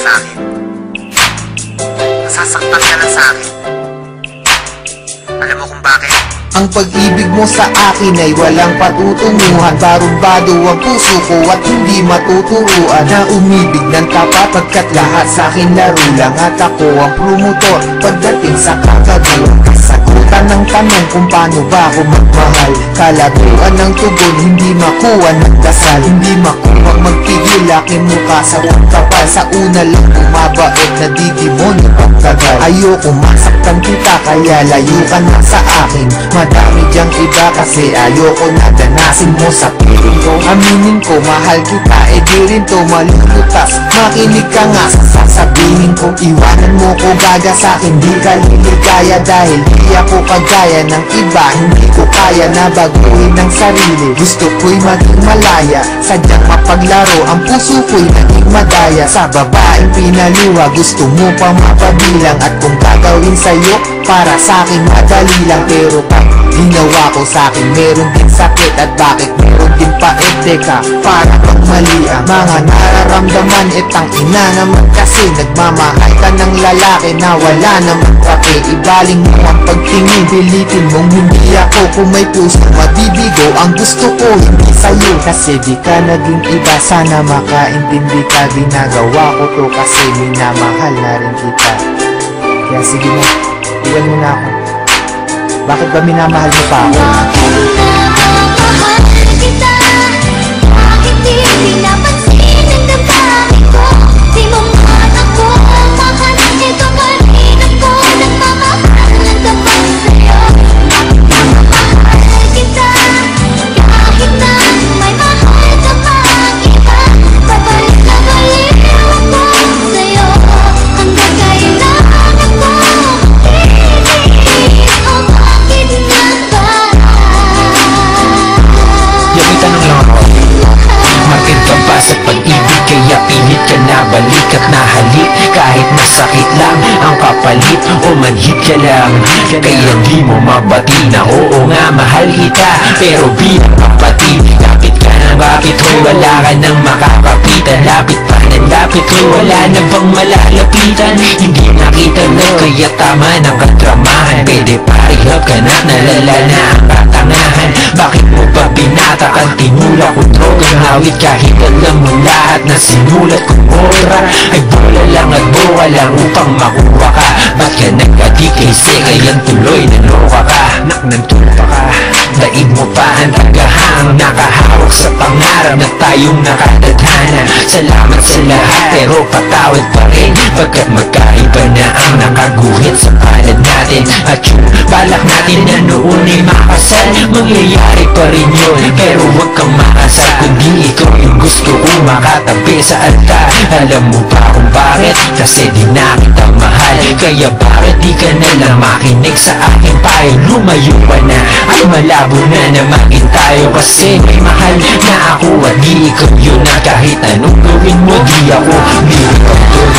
sa akin. Nasasaktan ka lang sa akin. Alam mo kung bakit? Ang pag-ibig mo sa akin ay walang patutunguhan. Barumbado ang puso ko at hindi matuturuan na umibig ng tapat, pagkat lahat sa akin laro lang at ako ang promotor pagdating sa kagaguhan. Kasagutan ng tanong kung paano ba ako magmahal, kalaguan ng tugon, hindi makuha ng dasal, hindi makuha magpigil aking mukha sa pagkapal. Sa una lang bumabait na didemonyo pagtagal. Ayoko masaktan kita kaya layo ka na sa akin. Madami diyang iba kasi ayoko na danasin mo sa piling ko. Aminin ko mahal kita, di rin to malulutas. Makinig ka nga sa sasabihin ko. Iwanan mo ko gaga sa'kin, di ka liligaya dahil di ako kagaya ng iba. Hindi ko kaya na baguhin ng sarili. Gusto ko'y maging malaya, sadyang mapaglaro. Ang puso ko'y naging madaya sa babaeng pinaluwa. Gusto mo pa mapabilang at kung gagawin sa'yo para sa'kin madali lang. Pero pag ginawa ko sa'kin meron din sakit. At bakit meron din pait? Teka, para bang mali ang mga nararamdaman? Itang ina naman kasi nagmamahal ka ng lalaki na wala naman pake. Ibaling mo ang pagtingin, pilitin mong hindi ako. Kung may puso mabibigo, ang gusto ko hindi sa'yo. Kasi di ka naging iba, sana makaintindi ka. Ginagawa ko to kasi minamahal na rin kita. Kaya sige mo, iwan mo na ako. Bakit ba minamahal mo pa ako? Minamahal kita, bakit di pinapansin ang damdamin ko? Di mo man ako mahal, ito pa rin ako nagmamahal ng tapat sa'yo. Minamahal kita, kahit na may mahal ka pang iba. Babalik na baliw ako sa'yo, hanggang kailangan ako. Tanong lang ako, bakit ka ba sa pag-ibig kaya pilit ka na balik at nahalik? Kahit masakit lang ang kapalit o manhit ka lang, kaya di mo mabati na oo nga mahal kita. Pero bilang kapatid, lapit ka na bakit hoy wala ka nang makakapitan? Lapit pa ng lapit hoy wala na bang malalapitan? Hindi nakita na kaya tama ng kadramahan. Pwede parihap ka na, nalala na ang katangahan. Bakit mo ba binatakan? Tinula ko drogang hawit kahit alam mo lahat na sinulat kong obra ay bola lang at bola lang upang makuha ka. Ba't ka nag-adik kay Sekayan tuloy naloka ka? Nak ng tupa ka, daig mo pa ang tagahang nakahawak sa pangarap na tayong nakatadhana. Salamat sa lahat pero patawad pa rin, pagkat magkaiba na ang nakaguhit sa palad natin. At yung balak natin na noon ay makasal, mangyayari pa rin yun. Pero huwag kang makasal kundi ikaw yung gusto ko makatabi sa altar. Alam mo ba kung bakit? Kasi di na kita mahal. Kaya bakit di ka nalang makinig sa aking payo? Lumayo ka na at malabo na na maging tayo. Kasi may mahal na ako at di ikaw yun. Na kahit anong gawin mo di ako, di ikaw yun.